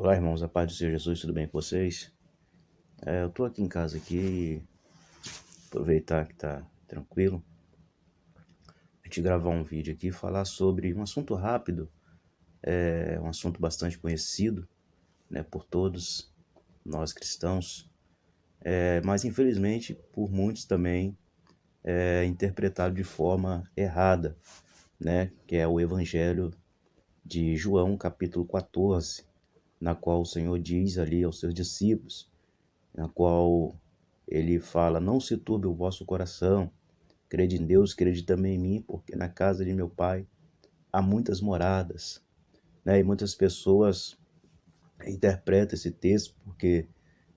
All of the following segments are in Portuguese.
Olá, irmãos, a paz do Senhor Jesus, tudo bem com vocês? Eu tô aqui em casa aqui, aproveitar que tá tranquilo, a gente gravar um vídeo aqui e falar sobre um assunto rápido, um assunto bastante conhecido, né, por todos nós cristãos, mas infelizmente por muitos também é interpretado de forma errada, né, que é o Evangelho de João, capítulo 14, na qual o Senhor diz ali aos seus discípulos, na qual ele fala: não se turbe o vosso coração, crede em Deus, crede também em mim, porque na casa de meu pai há muitas moradas, né? E muitas pessoas interpretam esse texto porque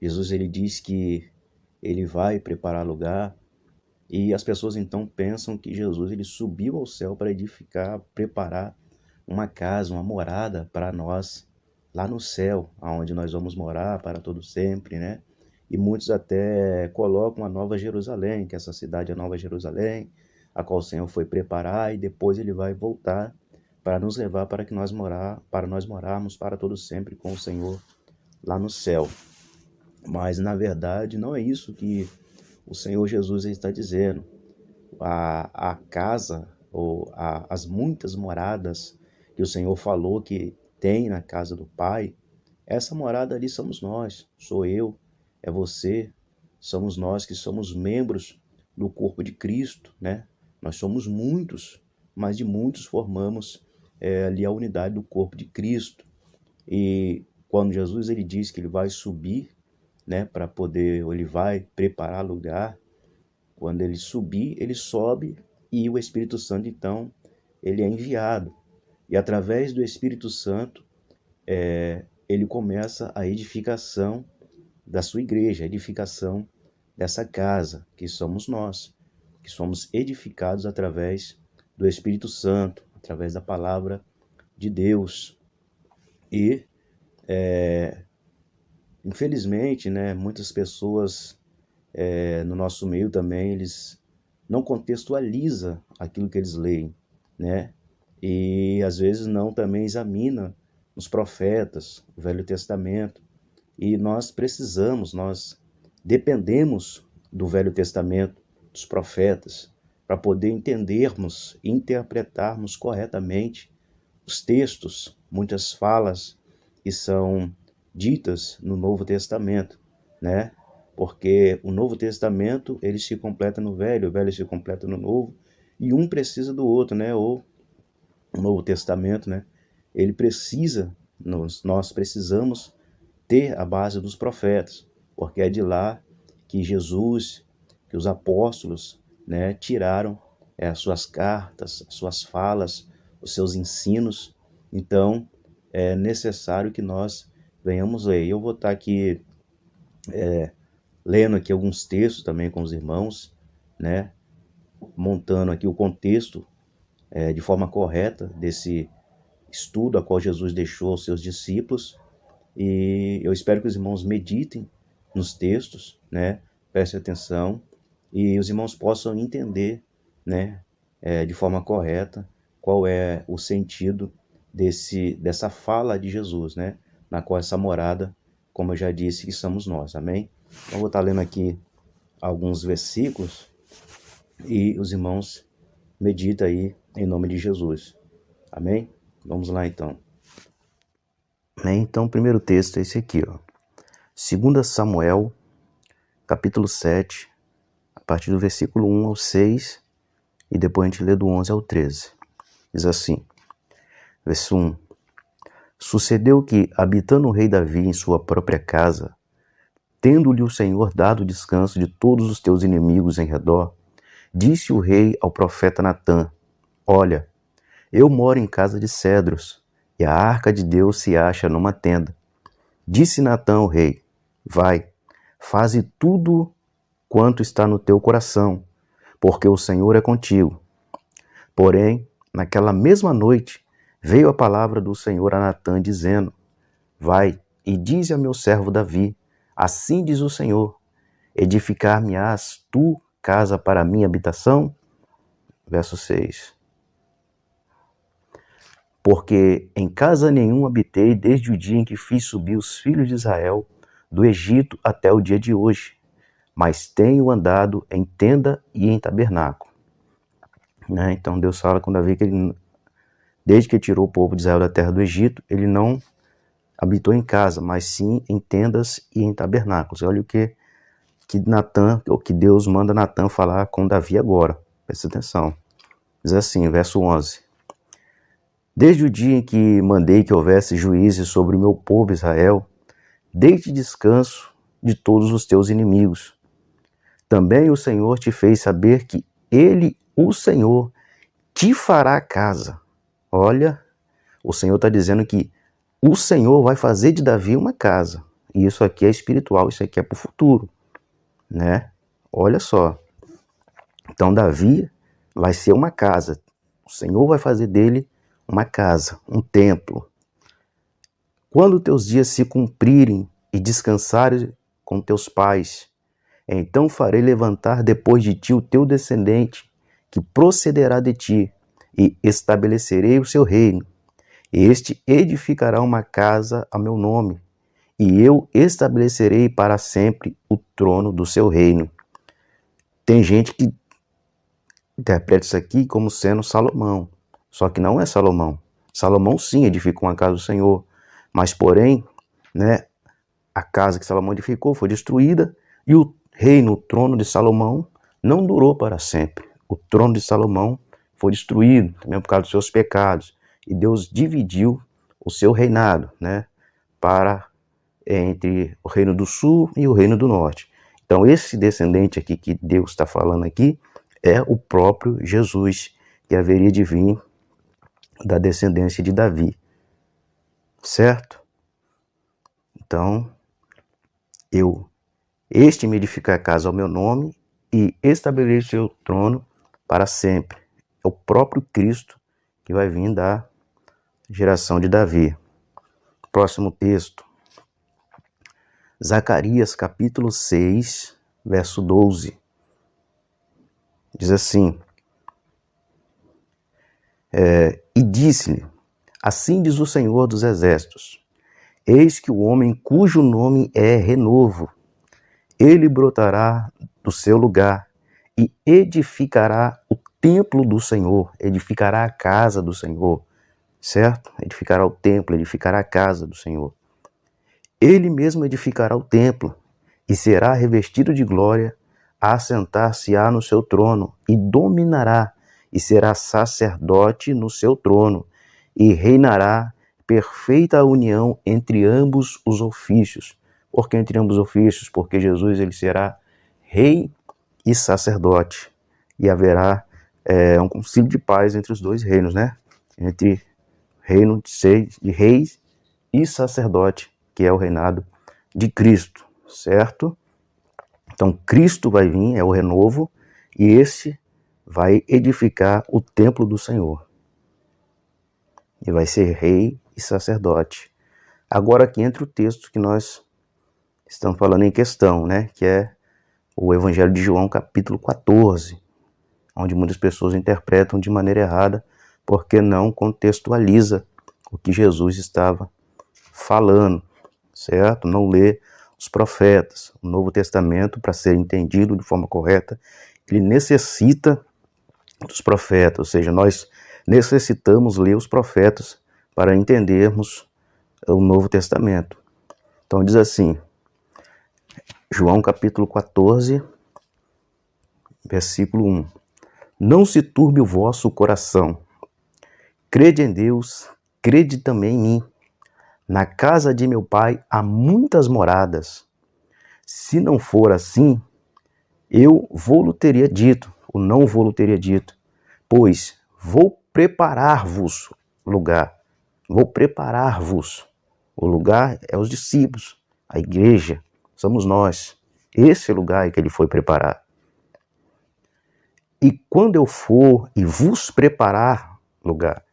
Jesus ele diz que ele vai preparar lugar, e as pessoas então pensam que Jesus ele subiu ao céu para edificar, preparar uma casa, uma morada para nós lá no céu, aonde nós vamos morar para todo sempre, né? E muitos até colocam a Nova Jerusalém, que essa cidade é a Nova Jerusalém, a qual o Senhor foi preparar e depois ele vai voltar para nos levar para que nós morarmos para todo sempre com o Senhor lá no céu. Mas na verdade não é isso que o Senhor Jesus está dizendo. A casa ou as muitas moradas que o Senhor falou que tem na casa do Pai, essa morada ali somos nós, sou eu, é você, somos nós que somos membros do corpo de Cristo, né? Nós somos muitos, mas de muitos formamos ali a unidade do corpo de Cristo. E quando Jesus ele diz que ele vai subir, né, para poder, ele vai preparar lugar, quando ele subir, ele sobe e o Espírito Santo, então, ele é enviado. E através do Espírito Santo, ele começa a edificação da sua igreja, a edificação dessa casa, que somos nós, que somos edificados através do Espírito Santo, através da palavra de Deus. E, infelizmente, né, muitas pessoas no nosso meio também, eles não contextualizam aquilo que eles leem, né? E às vezes não também examina os profetas, o Velho Testamento. E nós dependemos do Velho Testamento, dos profetas, para poder entendermos e interpretarmos corretamente os textos, muitas falas que são ditas no Novo Testamento, né? Porque o Novo Testamento, ele se completa no Velho, o Velho se completa no Novo, e um precisa do outro, né? Ou o Novo Testamento, né? Ele precisa, nós precisamos ter a base dos profetas, porque é de lá que Jesus, que os apóstolos, né, tiraram as suas cartas, as suas falas, os seus ensinos. Então, é necessário que nós venhamos ler. Eu vou estar aqui lendo aqui alguns textos também com os irmãos, né, montando aqui o contexto de forma correta desse estudo a qual Jesus deixou aos seus discípulos. E eu espero que os irmãos meditem nos textos, né? Prestem atenção e os irmãos possam entender, né, de forma correta qual é o sentido dessa fala de Jesus, né? Na qual essa morada, como eu já disse, que somos nós, amém? Então, eu vou estar lendo aqui alguns versículos e os irmãos meditam aí em nome de Jesus, amém? Vamos lá então. Então, o primeiro texto é esse aqui, ó. 2 Samuel, capítulo 7, a partir do versículo 1 ao 6, e depois a gente lê do 11 ao 13. Diz assim, verso 1. Sucedeu que, habitando o rei Davi em sua própria casa, tendo-lhe o Senhor dado descanso de todos os teus inimigos em redor, disse o rei ao profeta Natã, olha, eu moro em casa de cedros, e a arca de Deus se acha numa tenda. Disse Natã ao rei, vai, faze tudo quanto está no teu coração, porque o Senhor é contigo. Porém, naquela mesma noite, veio a palavra do Senhor a Natã, dizendo, vai e dize a meu servo Davi, assim diz o Senhor, edificar-me-ás tu casa para a minha habitação? Verso 6. Porque em casa nenhuma habitei desde o dia em que fiz subir os filhos de Israel do Egito até o dia de hoje, mas tenho andado em tenda e em tabernáculo. Né? Então Deus fala com Davi que ele, desde que tirou o povo de Israel da terra do Egito, ele não habitou em casa, mas sim em tendas e em tabernáculos. Olha o que Deus manda Natã falar com Davi agora. Presta atenção. Diz assim, verso 11. Desde o dia em que mandei que houvesse juízes sobre o meu povo Israel, dei-te descanso de todos os teus inimigos. Também o Senhor te fez saber que Ele, o Senhor, te fará casa. Olha, o Senhor está dizendo que o Senhor vai fazer de Davi uma casa. E isso aqui é espiritual, isso aqui é para o futuro, né? Olha só. Então Davi vai ser uma casa. O Senhor vai fazer dele uma casa, um templo. Quando teus dias se cumprirem e descansares com teus pais, então farei levantar depois de ti o teu descendente, que procederá de ti, e estabelecerei o seu reino. Este edificará uma casa a meu nome, e eu estabelecerei para sempre o trono do seu reino. Tem gente que interpreta isso aqui como sendo Salomão, só que não é Salomão. Salomão sim edificou uma casa do Senhor, mas porém, né, a casa que Salomão edificou foi destruída e o reino, o trono de Salomão, não durou para sempre. O trono de Salomão foi destruído, também por causa dos seus pecados. E Deus dividiu o seu reinado, né, entre o reino do sul e o reino do norte. Então esse descendente aqui que Deus está falando aqui é o próprio Jesus, que haveria de vir da descendência de Davi. Certo? Então, este me edificar a casa ao meu nome e estabelecer o seu trono para sempre. É o próprio Cristo que vai vir da geração de Davi. Próximo texto. Zacarias capítulo 6, verso 12. Diz assim, e disse-lhe, assim diz o Senhor dos Exércitos, eis que o homem cujo nome é Renovo, ele brotará do seu lugar e edificará o templo do Senhor, edificará a casa do Senhor, certo? Edificará o templo, edificará a casa do Senhor. Ele mesmo edificará o templo e será revestido de glória, assentar-se-á no seu trono e dominará e será sacerdote no seu trono e reinará perfeita união entre ambos os ofícios. Por que entre ambos os ofícios? Porque Jesus ele será rei e sacerdote e haverá um concílio de paz entre os dois reinos, né? Entre reino de reis e sacerdote, que é o reinado de Cristo, certo? Então Cristo vai vir, é o renovo, e esse vai edificar o templo do Senhor. E vai ser rei e sacerdote. Agora aqui entra o texto que nós estamos falando em questão, né? Que é o Evangelho de João, capítulo 14, onde muitas pessoas interpretam de maneira errada, porque não contextualiza o que Jesus estava falando, certo? Não lê os profetas. O Novo Testamento, para ser entendido de forma correta, ele necessita dos profetas, ou seja, nós necessitamos ler os profetas para entendermos o Novo Testamento. Então diz assim, João capítulo 14, versículo 1. Não se turbe o vosso coração. Crede em Deus, crede também em mim. Na casa de meu pai há muitas moradas. Se não for assim, eu vou-lo teria dito, ou não vou-lo teria dito, pois vou preparar-vos lugar. Vou preparar-vos. O lugar é os discípulos, a igreja, somos nós. Esse lugar é que ele foi preparar. E quando eu for e vos preparar lugar,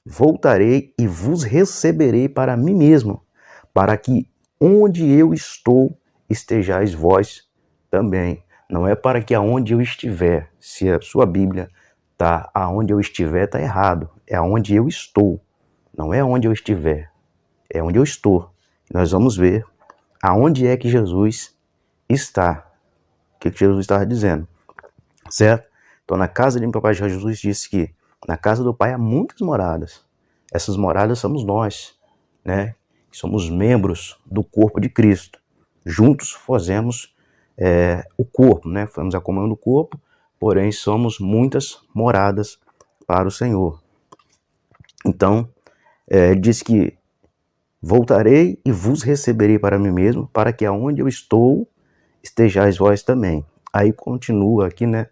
voltarei e vos receberei para mim mesmo, para que onde eu estou estejais vós também. Não é para que aonde eu estiver, se a sua Bíblia tá? Aonde eu estiver tá errado. É aonde eu estou. Não é onde eu estiver. É onde eu estou. Nós vamos ver aonde é que Jesus está. O que Jesus estava dizendo. Certo? Então, na casa de meu papai, Jesus disse que na casa do Pai há muitas moradas. Essas moradas somos nós, né? Somos membros do corpo de Cristo. Juntos fazemos o corpo, né? Fazemos a comunhão do corpo, porém somos muitas moradas para o Senhor. Então, ele diz que voltarei e vos receberei para mim mesmo, para que aonde eu estou, estejais vós também. Aí continua aqui, né,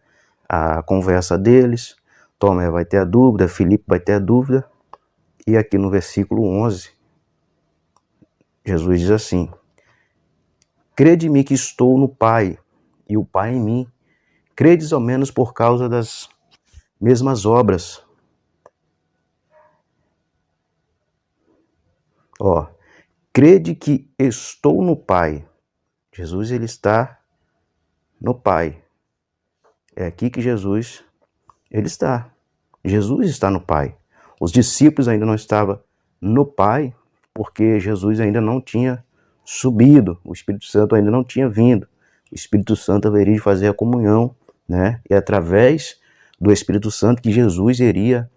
a conversa deles. Tomé vai ter a dúvida, Filipe vai ter a dúvida. E aqui no versículo 11, Jesus diz assim: crede-me que estou no Pai, e o Pai em mim. Credes ao menos por causa das mesmas obras. Ó, crede que estou no Pai. Jesus, ele está no Pai. É aqui que Jesus, ele está. Jesus está no Pai. Os discípulos ainda não estavam no Pai, porque Jesus ainda não tinha subido, o Espírito Santo ainda não tinha vindo. O Espírito Santo haveria de fazer a comunhão, né? E através do Espírito Santo que Jesus iria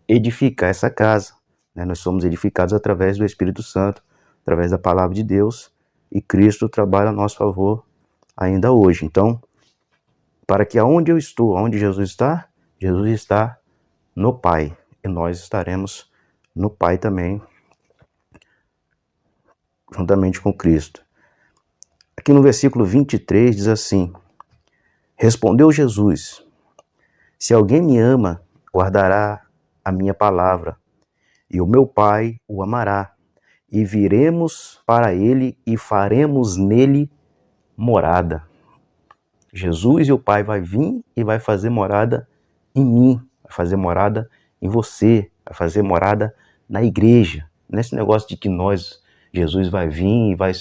edificar essa casa. Né? Nós somos edificados através do Espírito Santo, através da palavra de Deus, e Cristo trabalha a nosso favor ainda hoje. Então, para que aonde eu estou, aonde Jesus está no Pai, e nós estaremos no Pai também, juntamente com Cristo. Aqui no versículo 23 diz assim: respondeu Jesus: se alguém me ama, guardará a minha palavra, e o meu Pai o amará, e viremos para ele e faremos nele morada. Jesus e o Pai vai vir e vai fazer morada em mim, vai fazer morada em você, vai fazer morada na igreja. Nesse negócio de que Jesus vai vir e vai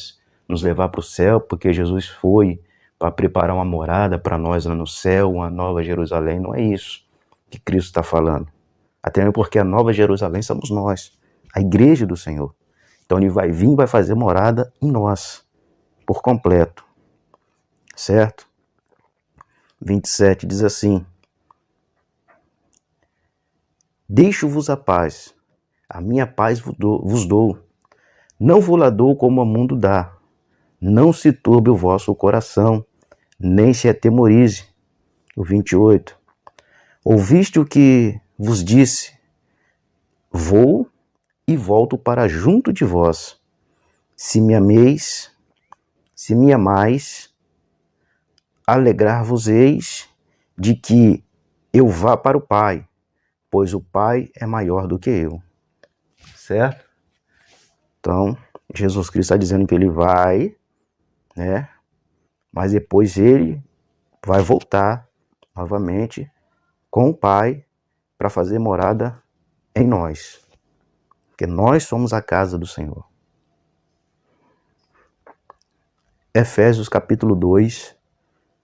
nos levar para o céu, porque Jesus foi para preparar uma morada para nós lá no céu, uma nova Jerusalém. Não é isso que Cristo está falando. Até mesmo porque a nova Jerusalém somos nós, a igreja do Senhor. Então ele vai vir e vai fazer morada em nós, por completo. Certo? 27 diz assim: deixo-vos a paz, a minha paz vos dou. Não vos la dou como o mundo dá. Não se turbe o vosso coração, nem se atemorize. O 28. Ouviste o que vos disse: vou e volto para junto de vós. Se me ameis, se me amais, alegrar-vos-eis de que eu vá para o Pai, pois o Pai é maior do que eu. Certo? Então, Jesus Cristo está dizendo que ele vai, né? Mas depois ele vai voltar novamente com o Pai para fazer morada em nós. Porque nós somos a casa do Senhor. Efésios capítulo 2,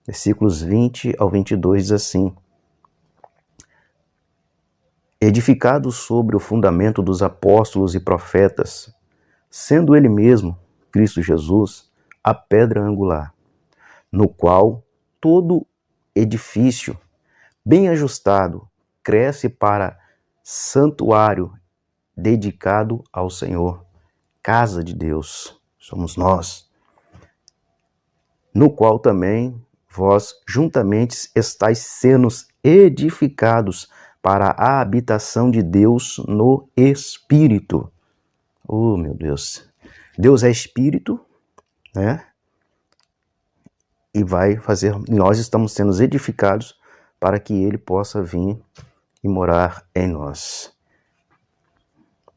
versículos 20 ao 22 diz assim: edificados sobre o fundamento dos apóstolos e profetas, sendo ele mesmo, Cristo Jesus, a pedra angular, no qual todo edifício bem ajustado cresce para santuário dedicado ao Senhor, casa de Deus, somos nós, no qual também vós juntamente estáis sendo edificados para a habitação de Deus no Espírito. Oh, meu Deus. Deus é Espírito, né? E vai fazer, nós estamos sendo edificados para que ele possa vir e morar em nós.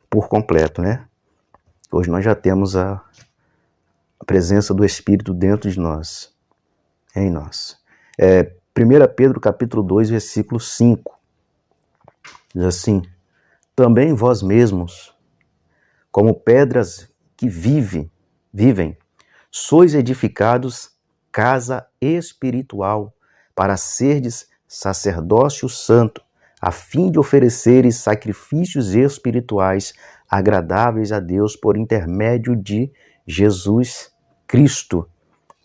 Por completo, né? Hoje nós já temos a presença do Espírito dentro de nós, em nós. 1 Pedro capítulo 2, versículo 5, diz assim: também vós mesmos, como pedras que vivem, sois edificados casa espiritual, para serdes sacerdócio santo, a fim de ofereceres sacrifícios espirituais agradáveis a Deus por intermédio de Jesus Cristo,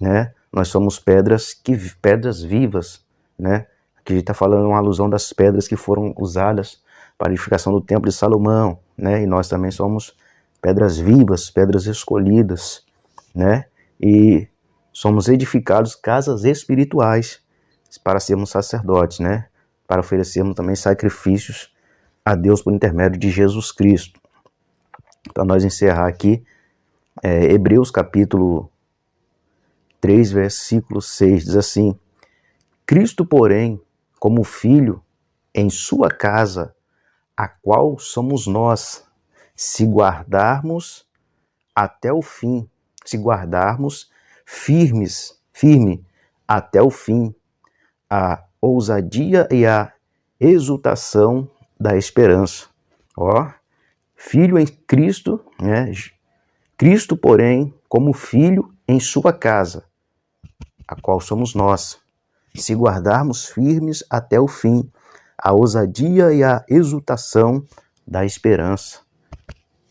né? Nós somos pedras vivas, né? Aqui ele está falando uma alusão das pedras que foram usadas para a edificação do templo de Salomão, né? E nós também somos pedras vivas, pedras escolhidas, né? E somos edificados casas espirituais para sermos sacerdotes, né? Para oferecermos também sacrifícios a Deus por intermédio de Jesus Cristo. Para nós encerrar aqui, Hebreus capítulo 3, versículo 6, diz assim: Cristo, porém, como filho em sua casa, a qual somos nós, se guardarmos até o fim, se guardarmos firme até o fim, a ousadia e a exultação da esperança. Ó, filho em Cristo, né? Cristo, porém, como filho em sua casa, a qual somos nós, se guardarmos firmes até o fim, a ousadia e a exultação da esperança.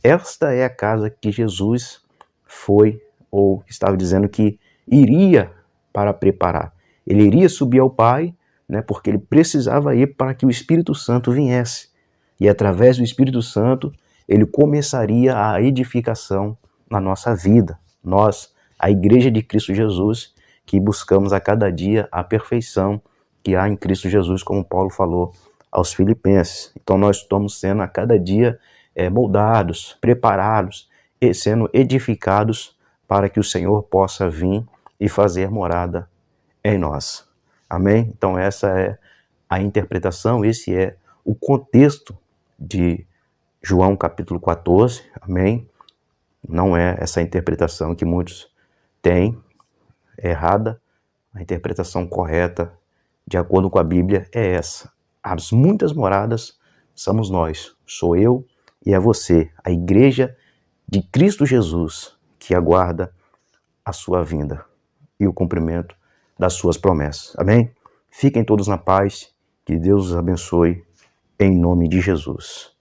Esta é a casa que Jesus foi, ou estava dizendo que iria para preparar. Ele iria subir ao Pai, né, porque ele precisava ir para que o Espírito Santo viesse. E através do Espírito Santo, ele começaria a edificação na nossa vida. Nós, a Igreja de Cristo Jesus, que buscamos a cada dia a perfeição que há em Cristo Jesus, como Paulo falou aos Filipenses. Então nós estamos sendo a cada dia moldados, preparados e sendo edificados para que o Senhor possa vir e fazer morada em nós. Amém? Então essa é a interpretação, esse é o contexto de João capítulo 14, amém? Não é essa interpretação que muitos têm, errada. A interpretação correta, de acordo com a Bíblia, é essa. As muitas moradas somos nós, sou eu e é você, a Igreja de Cristo Jesus, que aguarda a sua vinda e o cumprimento das suas promessas. Amém? Fiquem todos na paz, que Deus os abençoe, em nome de Jesus.